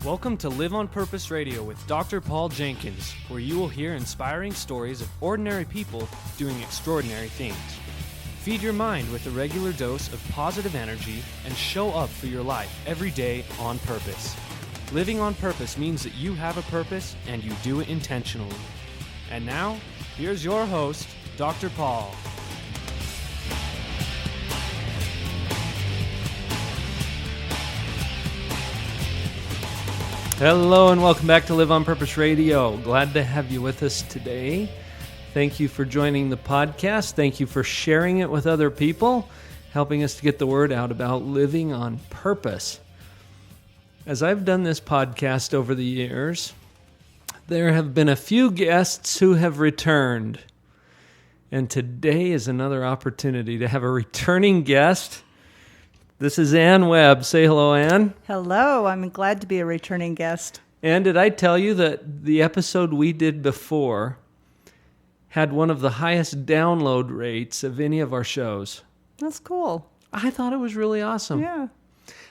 Welcome to Live on Purpose Radio with Dr. Paul Jenkins, where you will hear inspiring stories of ordinary people doing extraordinary things. Feed your mind with a regular dose of positive energy and show up for your life every day on purpose. Living on purpose means that you have a purpose and you do it intentionally. And now, here's your host, Dr. Paul. Hello and welcome back to Live on Purpose Radio. Glad to have you with us today. Thank you for joining the podcast. Thank you for sharing it with other people, helping us to get the word out about living on purpose. As I've done this podcast over the years, there have been a few guests who have returned. And today is another opportunity to have a returning guest. This is Webb. Say hello, Ann. Hello. I'm glad to be a returning guest. And did I tell you that the episode we did before had one of the highest download rates of any of our shows? That's cool. I thought it was really awesome. Yeah.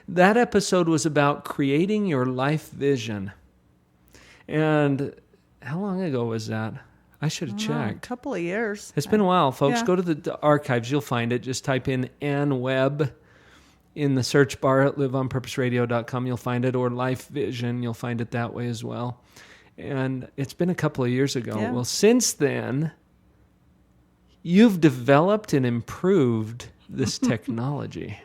That episode was about creating your life vision. And how long ago was that? I should have checked. A couple of years. It's been a while, folks. Yeah. Go to the archives. You'll find it. Just type in Ann Webb in the search bar at liveonpurposeradio.com. You'll find it, or LifeVision. You'll find it that way as well. And it's been a couple of years ago. Yeah. Well, since then, you've developed and improved this technology.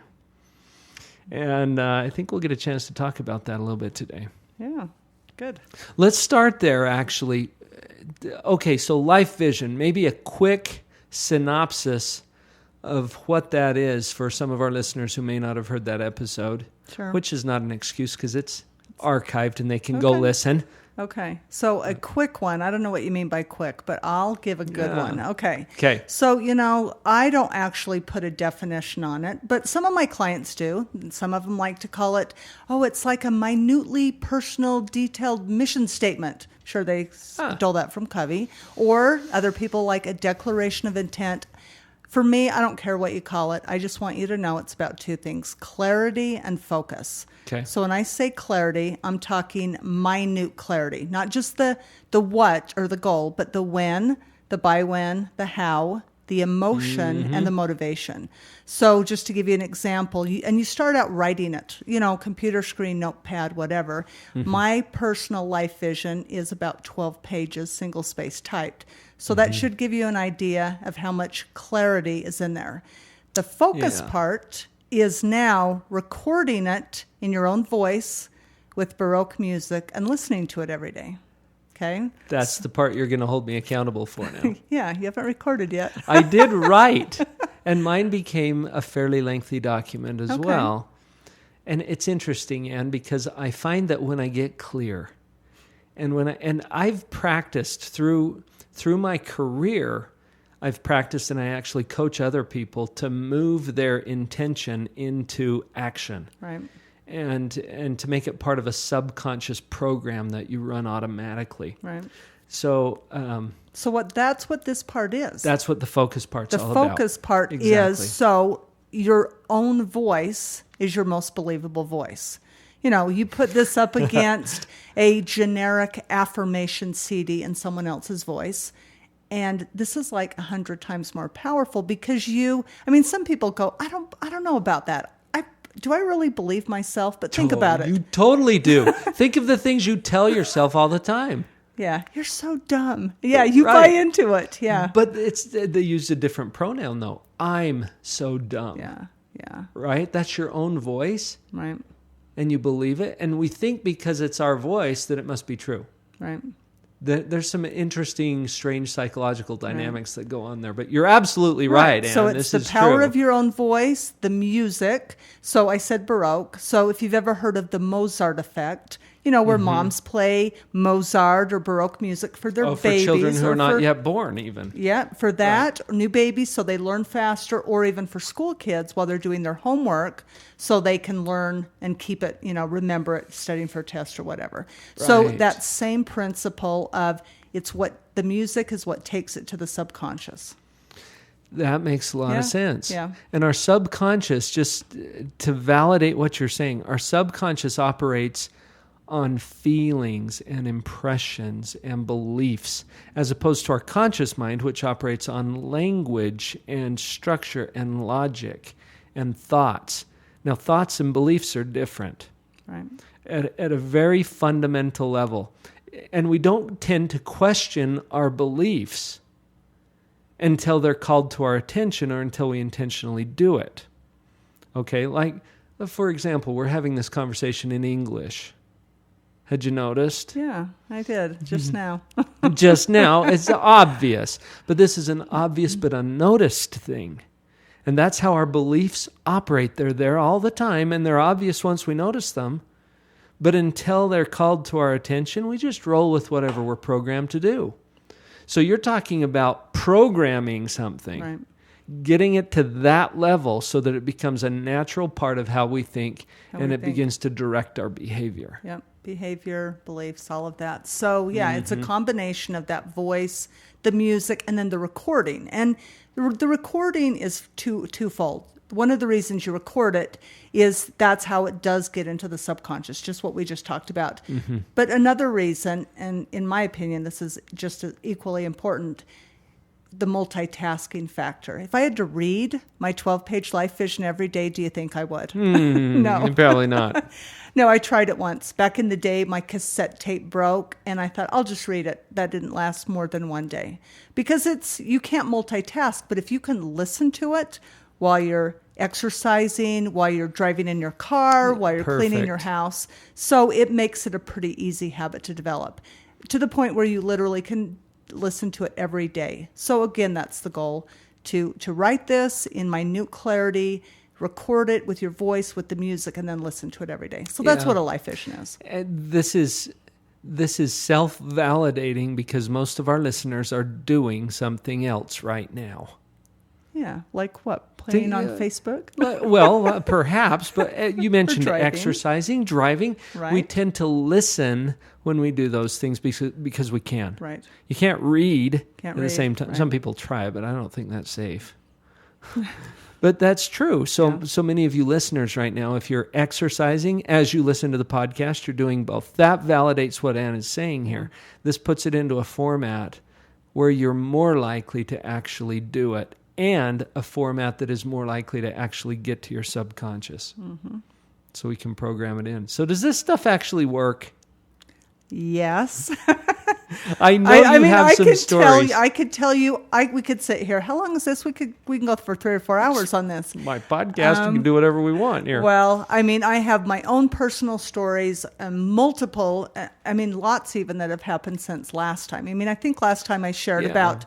And I think we'll get a chance to talk about that a little bit today. Yeah, good. Let's start there, actually. Okay, so LifeVision, maybe a quick synopsis of what that is for some of our listeners who may not have heard that episode. Sure. Which is not an excuse because it's archived and they can go listen. Okay. So a quick one. I don't know what you mean by quick, but I'll give a good one. Okay. So, I don't actually put a definition on it, but some of my clients do. Some of them like to call it, it's like a minutely personal, detailed mission statement. Sure, they stole that from Covey. Or other people like a declaration of intent. For me, I don't care what you call it. I just want you to know it's about two things, clarity and focus. Okay. So when I say clarity, I'm talking minute clarity, not just the what or the goal, but the when, the by when, the how, the emotion, and the motivation. So just to give you an example, you start out writing it, computer screen, notepad, whatever. My personal life vision is about 12 pages, single space typed. So that should give you an idea of how much clarity is in there. The focus part is now recording it in your own voice with Baroque music and listening to it every day. Okay? That's the part you're going to hold me accountable for now. Yeah, you haven't recorded yet. I did write, and mine became a fairly lengthy document as well. And it's interesting, Ann, because I find that when I get clear, and I've practiced through my career, I've practiced and I actually coach other people to move their intention into action. Right. And to make it part of a subconscious program that you run automatically. Right. So that's what this part is. That's what the focus part's all about. The focus part is, so your own voice is your most believable voice. You put this up against a generic affirmation CD in someone else's voice, and this is like 100 times more powerful because some people go, I don't know about that. Do I really believe myself? But think about it. You totally do. Think of the things you tell yourself all the time. Yeah, you're so dumb. Yeah, you buy into it. Yeah. But they use a different pronoun, though. I'm so dumb. Yeah. Right? That's your own voice. Right. And you believe it. And we think because it's our voice that it must be true. Right. There's some interesting, strange psychological dynamics that go on there. But you're absolutely right, Ann. So it's the power of your own voice, the music. So I said Baroque. So if you've ever heard of the Mozart effect, where moms play Mozart or Baroque music for their babies. For children who are not yet born, even. Yeah, for that, new babies, so they learn faster, or even for school kids while they're doing their homework, so they can learn and keep it, remember it, studying for a test or whatever. Right. So that same principle of the music is what takes it to the subconscious. That makes a lot of sense. Yeah. And our subconscious, just to validate what you're saying, our subconscious operates on feelings and impressions and beliefs, as opposed to our conscious mind, which operates on language and structure and logic and thoughts. Now, thoughts and beliefs are different, Right. at a very fundamental level. And we don't tend to question our beliefs until they're called to our attention or until we intentionally do it. Okay, like, for example, we're having this conversation in English. Had you noticed? Yeah, I did just now. Just now, it's obvious. But this is an obvious but unnoticed thing. And that's how our beliefs operate. They're there all the time, and they're obvious once we notice them. But until they're called to our attention, we just roll with whatever we're programmed to do. So you're talking about programming something, Right. getting it to that level so that it becomes a natural part of how we think, and it begins to direct our behavior. Yep. Behavior, beliefs, all of that. So, yeah, it's a combination of that voice, the music, and then the recording. And the recording is twofold. One of the reasons you record it is that's how it does get into the subconscious, just what we just talked about. But another reason, and in my opinion, this is just as equally important, the multitasking factor. If I had to read my 12-page LifeVision every day, do you think I would? No. Probably not. No, I tried it once. Back in the day, my cassette tape broke, and I thought, I'll just read it. That didn't last more than one day. Because you can't multitask, but if you can listen to it while you're exercising, while you're driving in your car, while you're cleaning your house, so it makes it a pretty easy habit to develop, to the point where you literally can listen to it every day. So again, that's the goal, to write this in minute clarity, record it with your voice, with the music, and then listen to it every day. So that's what a LifeVision is. And this is self-validating because most of our listeners are doing something else right now. Yeah, like what? Playing on Facebook? Well, perhaps, but you mentioned driving. Exercising, driving. Right. We tend to listen when we do those things because we can. Right. You can't read Can't at the read, same time. right. Some people try, but I don't think that's safe. But that's true. So many of you listeners right now, if you're exercising as you listen to the podcast, you're doing both. That validates what Ann is saying here. This puts it into a format where you're more likely to actually do it, and a format that is more likely to actually get to your subconscious. So we can program it in. So does this stuff actually work? Yes. I know you have some stories. I could tell you, we could sit here. How long is this? We can go for 3 or 4 hours on this. My podcast, we can do whatever we want here. Well, I have my own personal stories, multiple, lots even that have happened since last time. I think last time I shared about,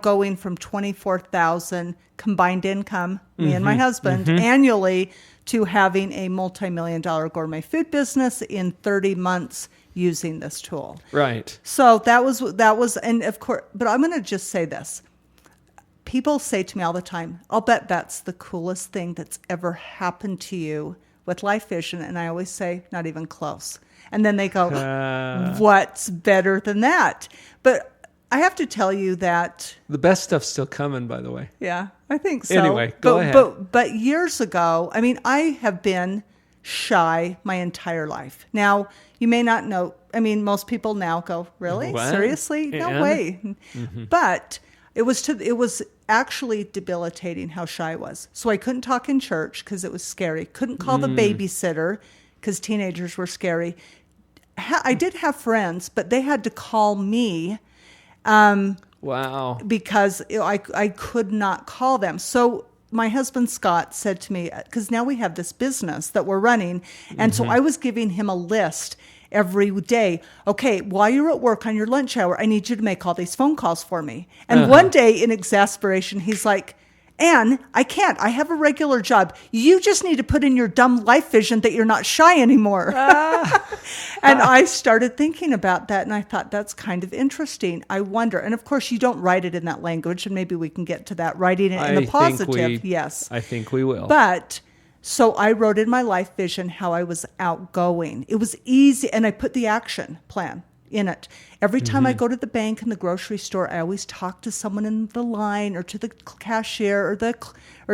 going from 24,000 combined income, me and my husband, annually, to having a multi-million-dollar gourmet food business in 30 months using this tool. Right. So that was, and of course, but I'm going to just say this. People say to me all the time, I'll bet that's the coolest thing that's ever happened to you with LifeVision. And I always say, not even close. And then they go, what's better than that? But I have to tell you that the best stuff's still coming, by the way. Yeah, I think so. Anyway, go ahead. But years ago, I have been shy my entire life. Now, you may not know. Most people now go, really? What? Seriously? No way. But it was actually debilitating how shy I was. So I couldn't talk in church because it was scary. Couldn't call the babysitter because teenagers were scary. I did have friends, but they had to call me. Wow. Because I could not call them. So my husband, Scott, said to me, because now we have this business that we're running. And so I was giving him a list every day. Okay, while you're at work on your lunch hour, I need you to make all these phone calls for me. And one day in exasperation, he's like, Ann, I can't. I have a regular job. You just need to put in your dumb LifeVision that you're not shy anymore. And I started thinking about that, and I thought, that's kind of interesting. I wonder. And of course, you don't write it in that language, and maybe we can get to that. Writing it in the positive, yes. I think we will. But so I wrote in my LifeVision how I was outgoing. It was easy, and I put the action plan. in it. Every time I go to the bank and the grocery store, I always talk to someone in the line or to the cashier or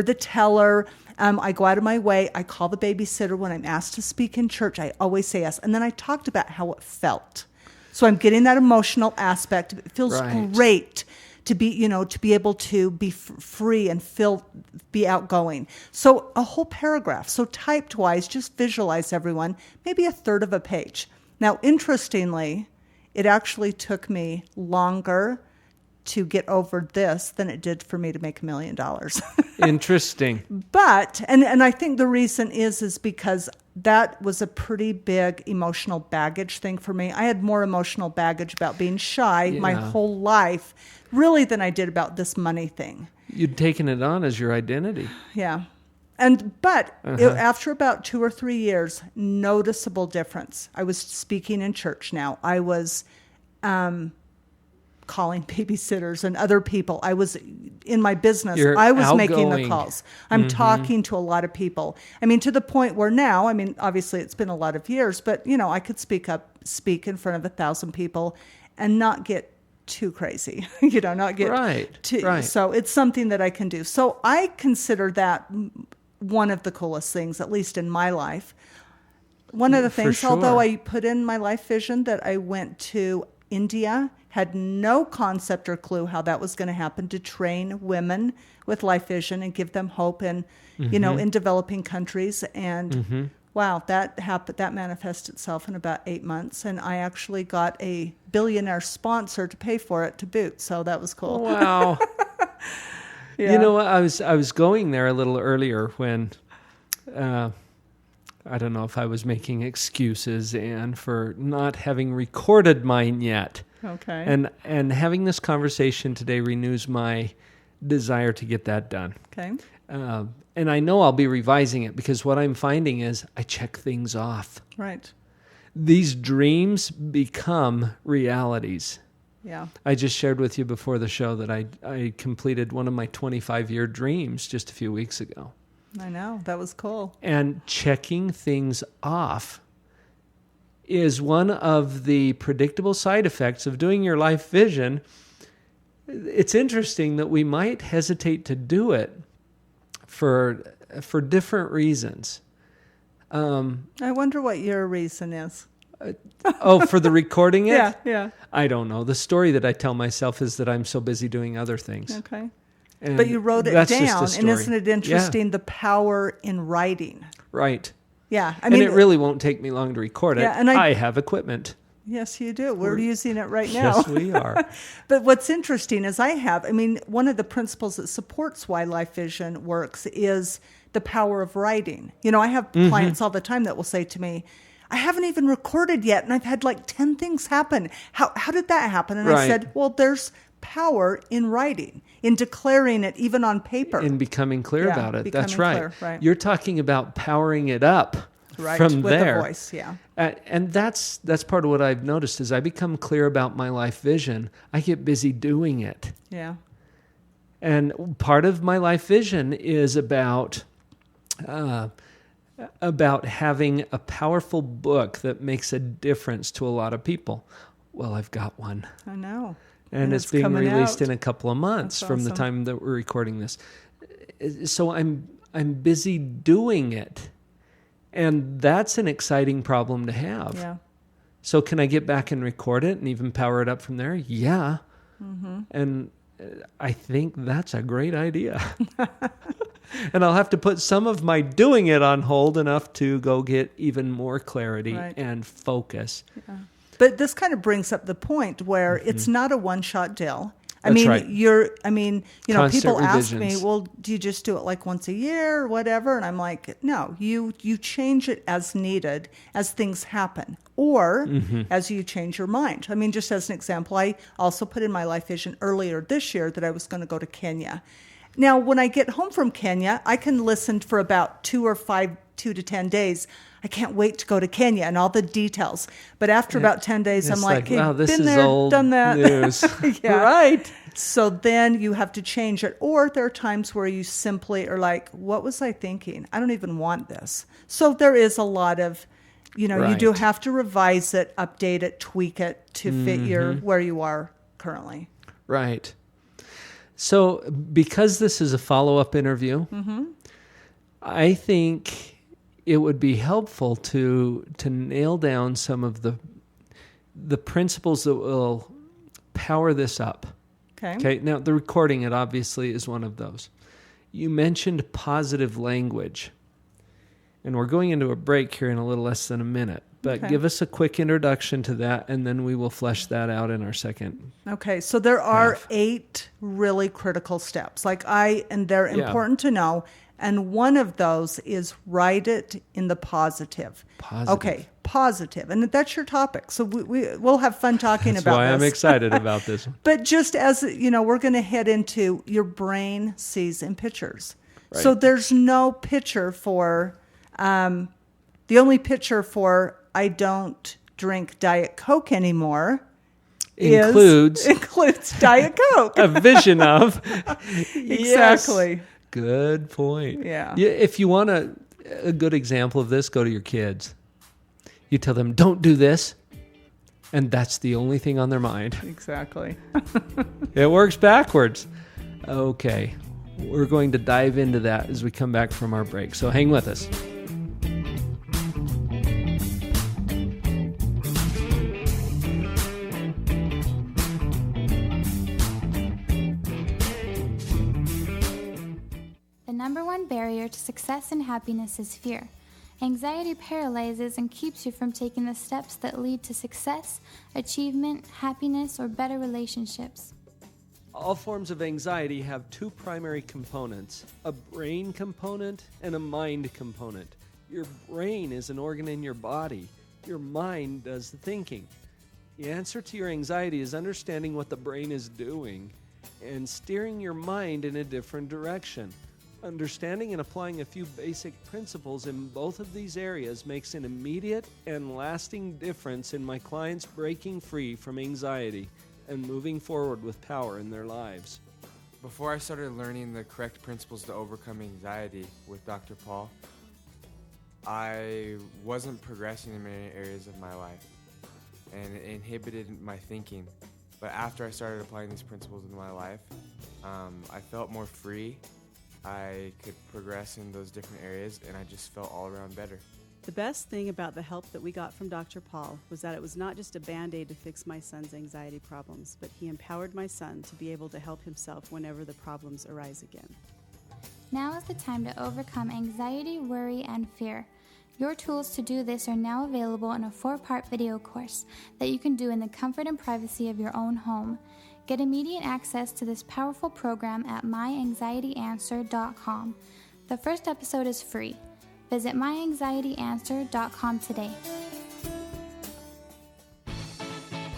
the teller. I go out of my way. I call the babysitter when I'm asked to speak in church. I always say yes. And then I talked about how it felt. So I'm getting that emotional aspect. It feels great to be, to be able to be free and be outgoing. So a whole paragraph. So typed wise, just visualize everyone, maybe a third of a page. Now, interestingly, it actually took me longer to get over this than it did for me to make $1 million. Interesting. But, and I think the reason is because that was a pretty big emotional baggage thing for me. I had more emotional baggage about being shy my whole life, really, than I did about this money thing. You'd taken it on as your identity. Yeah. But after about 2 or 3 years, noticeable difference. I was speaking in church now. I was calling babysitters and other people. I was in my business. I was making the calls. I'm talking to a lot of people. I mean, to the point where now, obviously it's been a lot of years, but I could speak in front of 1,000 people and not get too crazy, not get too. So it's something that I can do. So I consider that one of the coolest things, at least in my life. One of the things, although I put in my LifeVision that I went to India, had no concept or clue how that was going to happen, to train women with LifeVision and give them hope in, in developing countries. And wow, that happened. That manifested itself in about 8 months, and I actually got a billionaire sponsor to pay for it to boot. So that was cool. Wow. Yeah. I was going there a little earlier when, I don't know if I was making excuses and for not having recorded mine yet. Okay. And having this conversation today renews my desire to get that done. Okay. And I know I'll be revising it because what I'm finding is I check things off. Right. These dreams become realities. Yeah. I just shared with you before the show that I completed one of my 25-year dreams just a few weeks ago. I know. That was cool. And checking things off is one of the predictable side effects of doing your LifeVision. It's interesting that we might hesitate to do it for different reasons. I wonder what your reason is. For the recording it? Yeah. I don't know. The story that I tell myself is that I'm so busy doing other things. Okay. And but you wrote it down, and isn't it interesting, the power in writing? Right. Yeah. And it really won't take me long to record it. Yeah, and I have equipment. Yes, you do. We're using it right now. Yes, we are. But what's interesting is one of the principles that supports why LifeVision works is the power of writing. I have clients all the time that will say to me, I haven't even recorded yet, and I've had like 10 things happen. How did that happen? And I said, well, there's power in writing, in declaring it even on paper. In becoming clear about it. That's right. Clear, right. You're talking about powering it up right, from with there. With a voice, yeah. And that's part of what I've noticed is I become clear about my LifeVision. I get busy doing it. Yeah. And part of my LifeVision is about having a powerful book that makes a difference to a lot of people. Well, I've got one. I know. And it's being released in a couple of months That's from awesome. the time that we're recording this. So I'm busy doing it. And that's an exciting problem to have. Yeah. So can I get back and record it and even power it up from there? Yeah. Mm-hmm. And I think that's a great idea. And I'll have to put some of my doing it on hold enough to go get even more clarity and focus. Yeah. But this kind of brings up the point where it's not a one-shot deal. Right. Constant people ask revisions. me, well, do you just do it like once a year or whatever? And I'm like, no, you change it as needed as things happen or as you change your mind. Just as an example, I also put in my LifeVision earlier this year that I was going to go to Kenya. Now, when I get home from Kenya, I can listen for about 2 to 10 days. I can't wait to go to Kenya and all the details. But after about 10 days, I'm like, hey, wow, this been is there, old done that. News. Yeah. Right. So then you have to change it. Or there are times where you simply are like, what was I thinking? I don't even want this. So there is a lot of, you do have to revise it, update it, tweak it to fit where you are currently. Right. So because this is a follow-up interview, I think it would be helpful to nail down some of the principles that will power this up. Okay. Now, the recording it obviously is one of those. You mentioned positive language, and we're going into a break here in a little less than a minute. But give us a quick introduction to that, and then we will flesh that out in our second. Okay, so there are 8 really critical steps. And they're important to know. And one of those is write it in the positive. Positive. Okay, positive. And that's your topic. So we'll have fun talking that's about why this. I'm excited about this one. But just as, we're going to head into your brain sees in pictures. Right. So there's no picture for, the only picture for I don't drink Diet Coke anymore includes Diet Coke. A vision of. Exactly. Yes. Good point. Yeah. If you want a good example of this, go to your kids. You tell them, don't do this. And that's the only thing on their mind. Exactly. It works backwards. Okay. We're going to dive into that as we come back from our break. So hang with us. The number one barrier to success and happiness is fear. Anxiety paralyzes and keeps you from taking the steps that lead to success, achievement, happiness, or better relationships. All forms of anxiety have 2 primary components, a brain component and a mind component. Your brain is an organ in your body. Your mind does the thinking. The answer to your anxiety is understanding what the brain is doing and steering your mind in a different direction. Understanding and applying a few basic principles in both of these areas makes an immediate and lasting difference in my clients breaking free from anxiety and moving forward with power in their lives. Before I started learning the correct principles to overcome anxiety with Dr. Paul, I wasn't progressing in many areas of my life, and it inhibited my thinking. But after I started applying these principles in my life, I felt more free. I could progress in those different areas, and I just felt all around better. The best thing about the help that we got from Dr. Paul was that it was not just a Band-Aid to fix my son's anxiety problems, but he empowered my son to be able to help himself whenever the problems arise again. Now is the time to overcome anxiety, worry, and fear. Your tools to do this are now available in a 4-part video course that you can do in the comfort and privacy of your own home. Get immediate access to this powerful program at myanxietyanswer.com. The first episode is free. Visit myanxietyanswer.com today.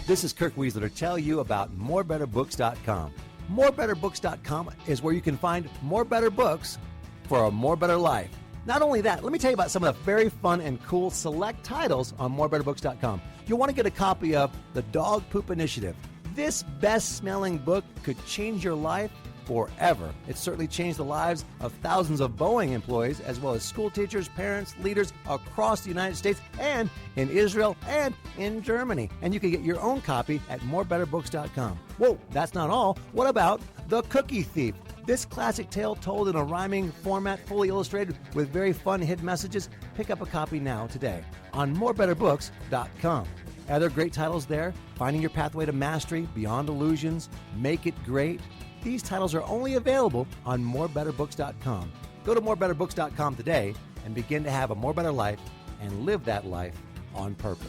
This is Kirk Weasler to tell you about morebetterbooks.com. Morebetterbooks.com is where you can find more better books for a more better life. Not only that, let me tell you about some of the very fun and cool select titles on morebetterbooks.com. You'll want to get a copy of The Dog Poop Initiative. This best-smelling book could change your life forever. It certainly changed the lives of thousands of Boeing employees, as well as school teachers, parents, leaders across the United States and in Israel and in Germany. And you can get your own copy at morebetterbooks.com. Whoa, that's not all. What about The Cookie Thief? This classic tale told in a rhyming format, fully illustrated with very fun hidden messages. Pick up a copy now today on morebetterbooks.com. Other great titles there: Finding Your Pathway to Mastery, Beyond Illusions, Make It Great. These titles are only available on morebetterbooks.com. Go to morebetterbooks.com today and begin to have a more better life and live that life on purpose.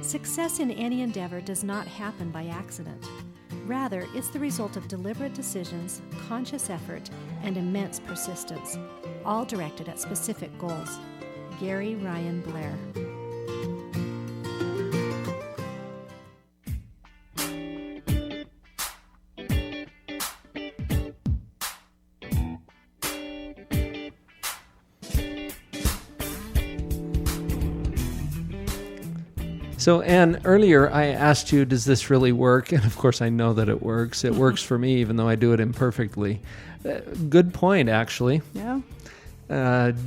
Success in any endeavor does not happen by accident. Rather, it's the result of deliberate decisions, conscious effort, and immense persistence, all directed at specific goals. Gary Ryan Blair. So, Anne, earlier I asked you, does this really work? And of course I know that it works. It works for me, even though I do it imperfectly. Good point, actually. Yeah.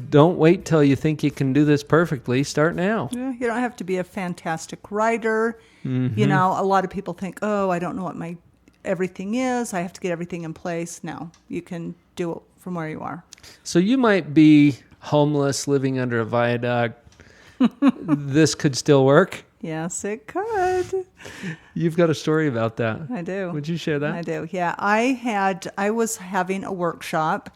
Don't wait till you think you can do this perfectly. Start now. Yeah, you don't have to be a fantastic writer. You know, a lot of people think, oh, I don't know what my everything is. I have to get everything in place. No, you can do it from where you are. So you might be homeless, living under a viaduct. This could still work. Yes, it could. You've got a story about that. I do. Would you share that? I do. Yeah, I was having a workshop,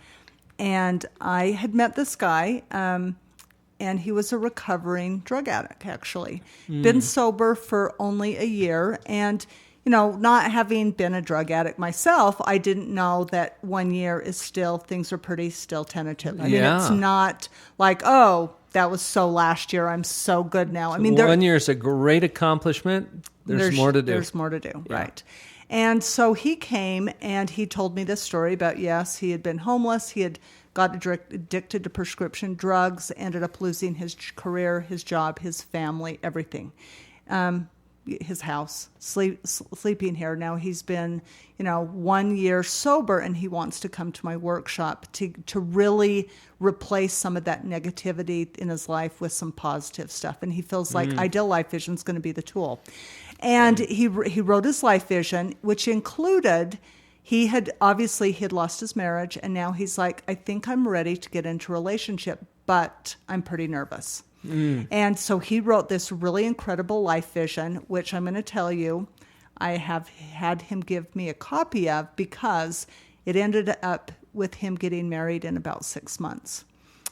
and I had met this guy, and he was a recovering drug addict, actually. Been sober for only a year, and you know, not having been a drug addict myself, I didn't know that 1 year is still, things are pretty still tentative. I mean, it's not like, oh, that was so last year, I'm so good now. I mean, 1 year is a great accomplishment. There's more to do. There's more to do, right. And so he came and he told me this story about, yes, he had been homeless. He had got addicted to prescription drugs, ended up losing his career, his job, his family, everything. His house, sleeping here. Now he's been, 1 year sober, and he wants to come to my workshop to really replace some of that negativity in his life with some positive stuff. And he feels like Ideal Life Vision is going to be the tool. And he wrote his Life Vision, which included, he had lost his marriage, and now he's like, I think I'm ready to get into a relationship, but I'm pretty nervous. And so he wrote this really incredible Life Vision, which I'm going to tell you, I have had him give me a copy of, because it ended up with him getting married in about 6 months.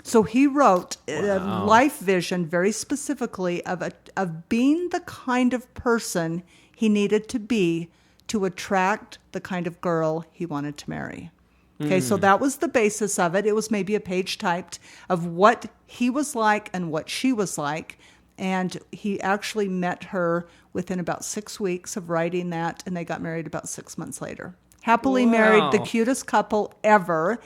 So he wrote a Life Vision very specifically of being the kind of person he needed to be to attract the kind of girl he wanted to marry. Okay, so that was the basis of it. It was maybe a page typed of what he was like and what she was like. And he actually met her within about 6 weeks of writing that, and they got married about 6 months later. Happily married, the cutest couple ever.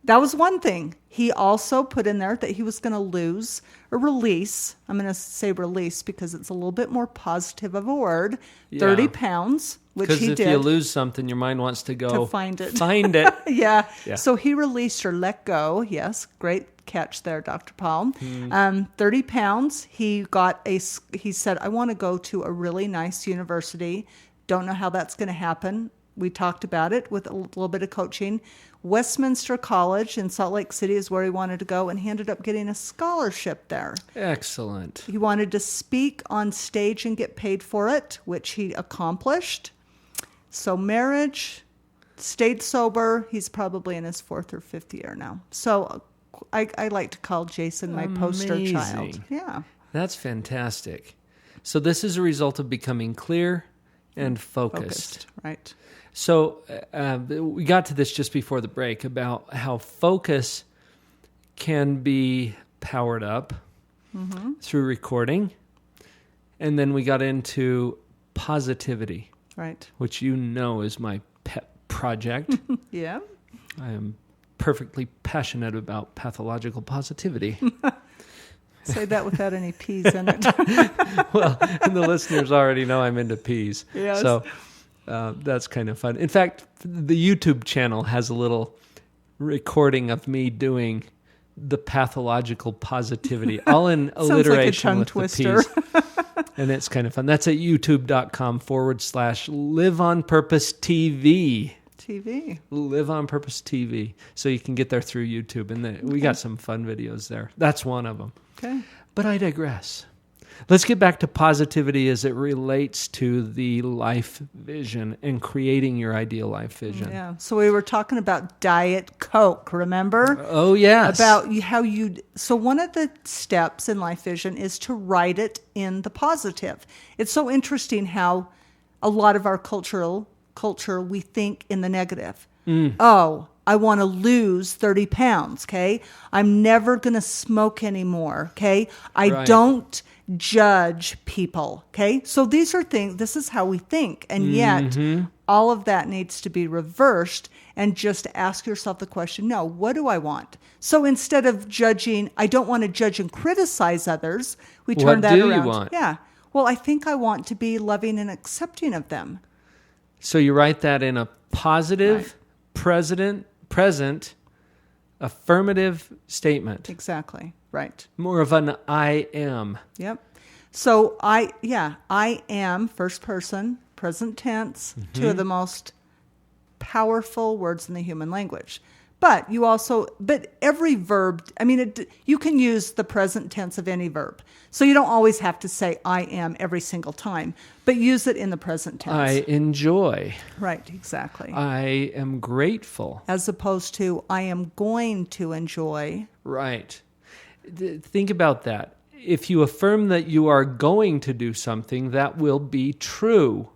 That was one thing. He also put in there that he was going to lose or release. I'm going to say release because it's a little bit more positive of a word. 30 pounds, which he did. Because if you lose something, your mind wants to go to find it. Find it. Yeah. So he released or let go. Yes. Great catch there, Dr. Paul. 30 pounds. He said, I want to go to a really nice university. Don't know how that's going to happen. We talked about it with a little bit of coaching. Westminster College in Salt Lake City is where he wanted to go, and he ended up getting a scholarship there. Excellent. He wanted to speak on stage and get paid for it, which he accomplished. So marriage, stayed sober. He's probably in his 4th or 5th year now. So I like to call Jason my poster child. Yeah. That's fantastic. So this is a result of becoming clear and focused. Right. So we got to this just before the break about how focus can be powered up through recording. And then we got into positivity, right, which is my pet project. Yeah. I am perfectly passionate about pathological positivity. Say that without any peas in it. Well, and the listeners already know I'm into peas. Yes. So that's kind of fun. In fact, the YouTube channel has a little recording of me doing the pathological positivity, all in alliteration like a tongue with twister. the P's. And it's kind of fun. That's at youtube.com/Live on Purpose TV. Live on Purpose TV. So you can get there through YouTube. And we got some fun videos there. That's one of them. Okay. But I digress. Let's get back to positivity as it relates to the life vision and creating your ideal life vision. Yeah. So we were talking about Diet Coke, remember? Oh, yes. About so one of the steps in life vision is to write it in the positive. It's so interesting how a lot of our culture, we think in the negative. Oh, I want to lose 30 pounds, okay? I'm never going to smoke anymore, okay? I don't judge people, okay? So these are things, this is how we think. And yet, all of that needs to be reversed and just ask yourself the question, no, what do I want? So instead of judging, I don't want to judge and criticize others, we turn that around. What do you want? Yeah. Well, I think I want to be loving and accepting of them. So you write that in a positive, present present affirmative statement. Exactly. Right. More of an I am. Yep. So I am, first person, present tense, two of the most powerful words in the human language. But every verb, you can use the present tense of any verb. So you don't always have to say I am every single time, but use it in the present tense. I enjoy. Right, exactly. I am grateful. As opposed to I am going to enjoy. Right. Think about that. If you affirm that you are going to do something, that will be true.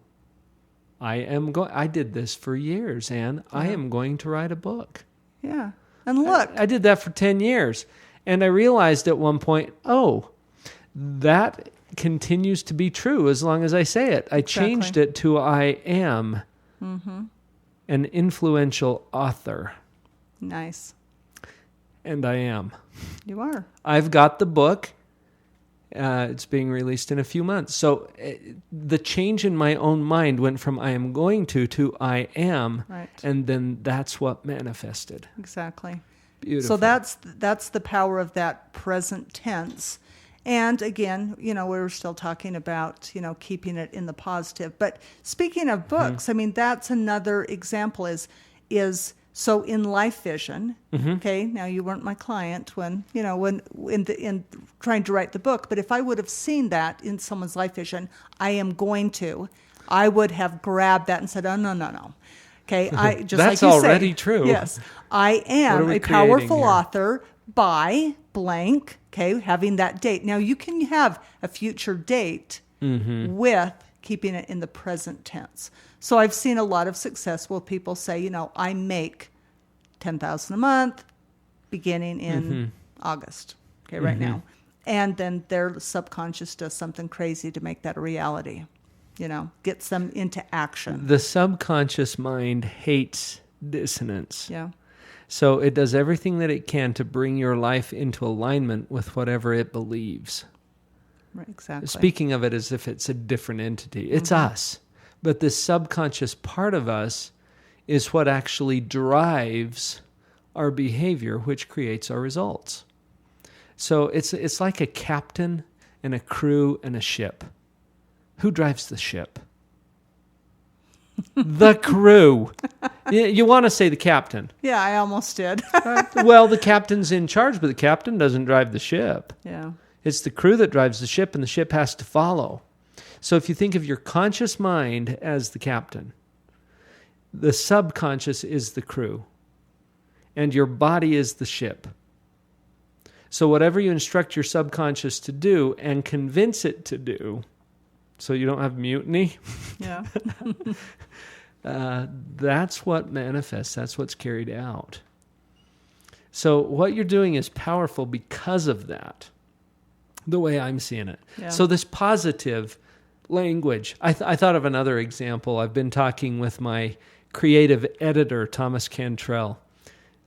I did this for years, Anne. Yeah. I am going to write a book. Yeah. And look. I did that for 10 years. And I realized at one point, that continues to be true as long as I say it. I changed it to I am an influential author. Nice. And I am. You are. I've got the book. It's being released in a few months. So the change in my own mind went from I am going to I am. Right. And then that's what manifested. Exactly. Beautiful. So that's the power of that present tense. And again, we were still talking about, keeping it in the positive. But speaking of books, that's another example is so in LifeVision, okay, now you weren't my client when in trying to write the book, but if I would have seen that in someone's LifeVision, I would have grabbed that and said, oh, no. Okay, that's like you already say, true. Yes, I am a powerful author by blank, okay, having that date. Now you can have a future date with keeping it in the present tense. So I've seen a lot of success where people say, I make $10,000 a month beginning in August, okay, right now. And then their subconscious does something crazy to make that a reality, gets them into action. The subconscious mind hates dissonance. Yeah. So it does everything that it can to bring your life into alignment with whatever it believes. Right, exactly. Speaking of it as if it's a different entity. It's us. But this subconscious part of us is what actually drives our behavior, which creates our results. So it's like a captain and a crew and a ship. Who drives the ship? The crew. You want to say the captain. Yeah, I almost did. Well, the captain's in charge, but the captain doesn't drive the ship. Yeah. It's the crew that drives the ship, and the ship has to follow. So if you think of your conscious mind as the captain, the subconscious is the crew, and your body is the ship. So whatever you instruct your subconscious to do and convince it to do, so you don't have mutiny, Yeah. that's what manifests. That's what's carried out. So what you're doing is powerful because of that, the way I'm seeing it. Yeah. So this positive language. I thought of another example. I've been talking with my creative editor, Thomas Cantrell,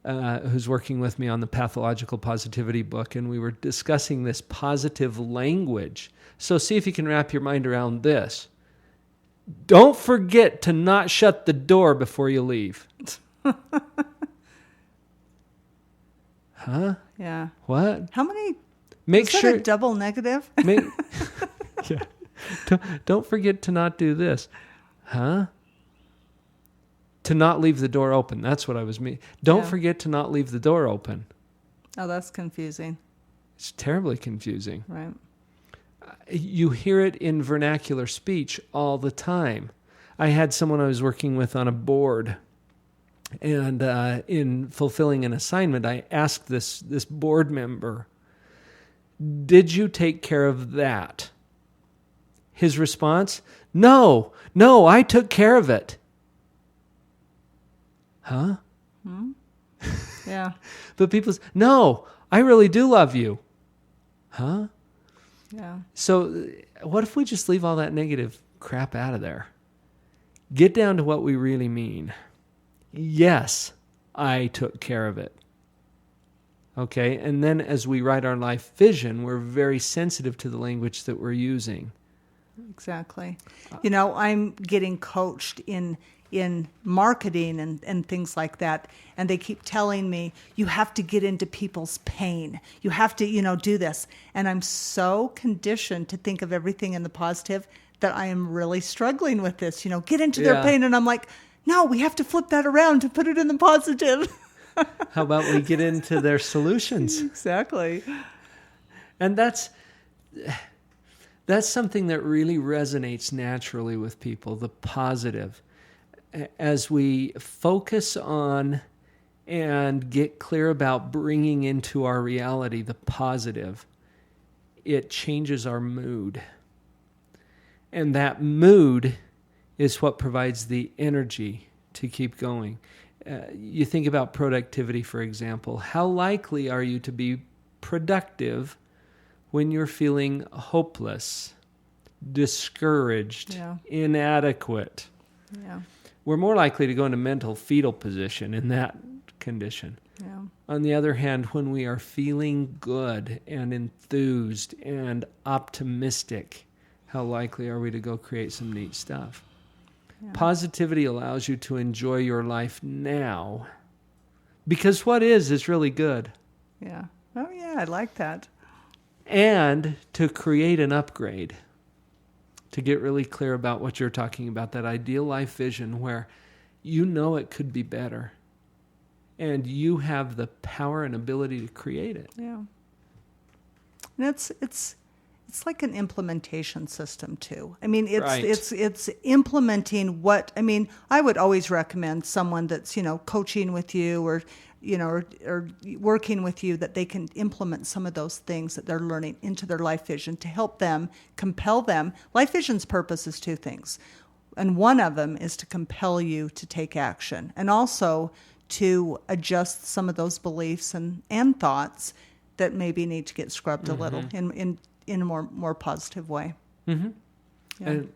who's working with me on the Pathological Positivity book, and we were discussing this positive language. So see if you can wrap your mind around this. Don't forget to not shut the door before you leave. Huh? Yeah. What? How many? Make is that sure a double negative? Yeah. Don't forget to not do this. Huh? To not leave the door open. That's what I was meaning. Don't forget to not leave the door open. Oh, that's confusing. It's terribly confusing. Right. You hear it in vernacular speech all the time. I had someone I was working with on a board, and in fulfilling an assignment, I asked this board member, "Did you take care of that?" His response, No, I took care of it. Huh? Yeah. But people say, no, I really do love you. Huh? Yeah. So what if we just leave all that negative crap out of there? Get down to what we really mean. Yes, I took care of it. Okay? And then as we write our life vision, we're very sensitive to the language that we're using. Exactly. I'm getting coached in in marketing and things like that. And they keep telling me, you have to get into people's pain. You have to, do this. And I'm so conditioned to think of everything in the positive that I am really struggling with this, get into their pain. And I'm like, no, we have to flip that around to put it in the positive. How about we get into their solutions? Exactly. And that's something that really resonates naturally with people, the positive. As we focus on and get clear about bringing into our reality the positive, it changes our mood. And that mood is what provides the energy to keep going. You think about productivity, for example. How likely are you to be productive when you're feeling hopeless, discouraged, inadequate? Yeah. We're more likely to go into mental fetal position in that condition. Yeah. On the other hand, when we are feeling good and enthused and optimistic, how likely are we to go create some neat stuff? Yeah. Positivity allows you to enjoy your life now, because what is really good. Yeah. Oh, yeah, I like that. And to create an upgrade, to get really clear about what you're talking about, that ideal life vision where it could be better and you have the power and ability to create it. Yeah. And it's like an implementation system too. I mean, it's implementing what, I would always recommend someone that's, coaching with you or working with you, that they can implement some of those things that they're learning into their life vision to help them, compel them. Life vision's purpose is two things. And one of them is to compel you to take action, and also to adjust some of those beliefs and thoughts that maybe need to get scrubbed a little in a more positive way. Mm-hmm. Yeah. And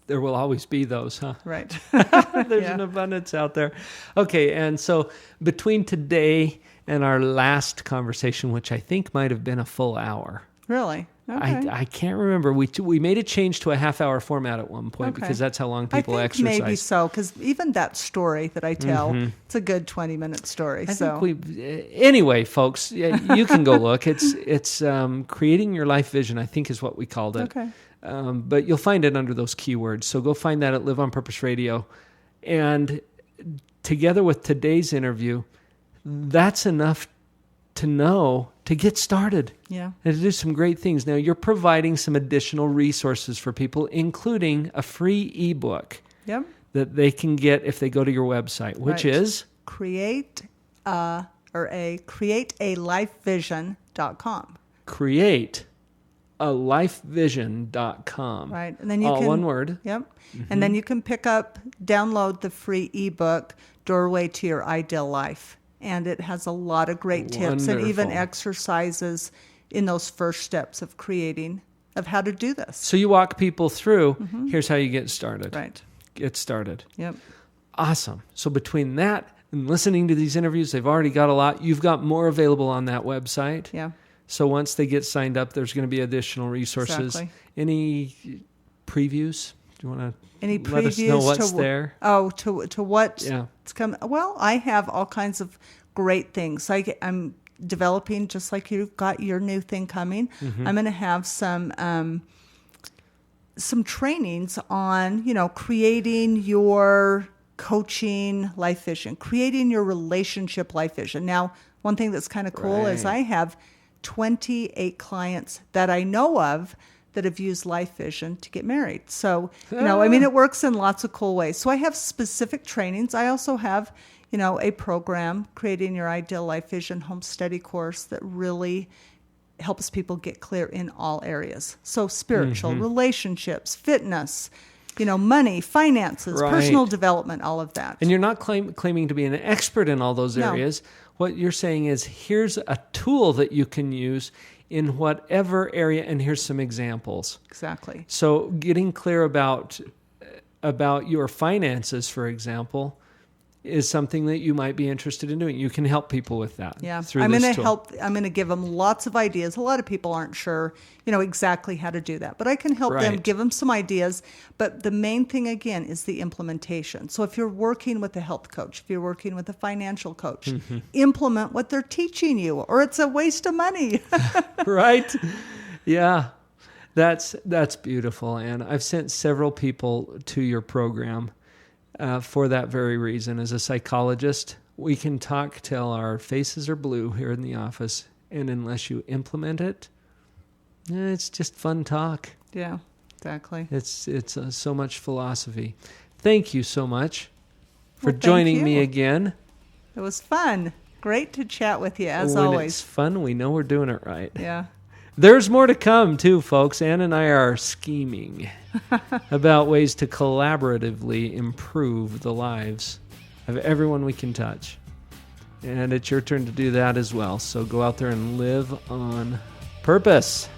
there will always be those, huh? Right. There's an abundance out there. Okay, and so between today and our last conversation, which I think might have been a full hour. Really? Okay. I can't remember. We made a change to a half-hour format at one point because that's how long people exercise. Maybe so, because even that story that I tell, it's a good 20-minute story. Anyway, folks, you can go look. It's Creating Your Life Vision, I think is what we called it. Okay. But you'll find it under those keywords. So go find that at Live on Purpose Radio. And together with today's interview, that's enough to know to get started. Yeah. And to do some great things. Now, you're providing some additional resources for people, including a free ebook that they can get if they go to your website, which is createalifevision.com. Createalifevision.com. Right. And then you all one word. Yep. Mm-hmm. And then you can download the free ebook, Doorway to Your Ideal Life. And it has a lot of great tips and even exercises in those first steps of how to do this. So you walk people through, here's how you get started. Right. Get started. Yep. Awesome. So between that and listening to these interviews, they've already got a lot. You've got more available on that website. Yeah. So once they get signed up, there's going to be additional resources. Exactly. Any previews? Do you want to let us know what's there? Oh, to what's coming? Well, I have all kinds of great things. I'm developing, just like you've got your new thing coming. I'm going to have some trainings on, creating your coaching life vision, creating your relationship life vision. Now, one thing that's kind of cool is I have 28 clients that I know of that have used LifeVision to get married. So, it works in lots of cool ways. So I have specific trainings. I also have, a program, Creating Your Ideal Life Vision home study course that really helps people get clear in all areas. So spiritual, relationships, fitness, money, finances, personal development, all of that. And you're not claiming to be an expert in all those areas. No. What you're saying is, here's a tool that you can use in whatever area, and here's some examples. Exactly. So getting clear about your finances, for example, is something that you might be interested in doing. You can help people with that. Yeah, through I'm this going to tool. help. I'm going to give them lots of ideas. A lot of people aren't sure, exactly how to do that, but I can help them, Right. give them some ideas. But the main thing again is the implementation. So if you're working with a health coach, if you're working with a financial coach, implement what they're teaching you, or it's a waste of money. Right? Yeah. That's beautiful. And I've sent several people to your program for that very reason. As a psychologist, we can talk till our faces are blue here in the office, and unless you implement it, it's just fun talk. Yeah, exactly. It's so much philosophy. Thank you so much for Well, thank joining me you. again. It was fun. Great to chat with you, as When always. it's fun, we know we're doing it right. Yeah. There's more to come, too, folks. Ann and I are scheming about ways to collaboratively improve the lives of everyone we can touch. And it's your turn to do that as well. So go out there and live on purpose.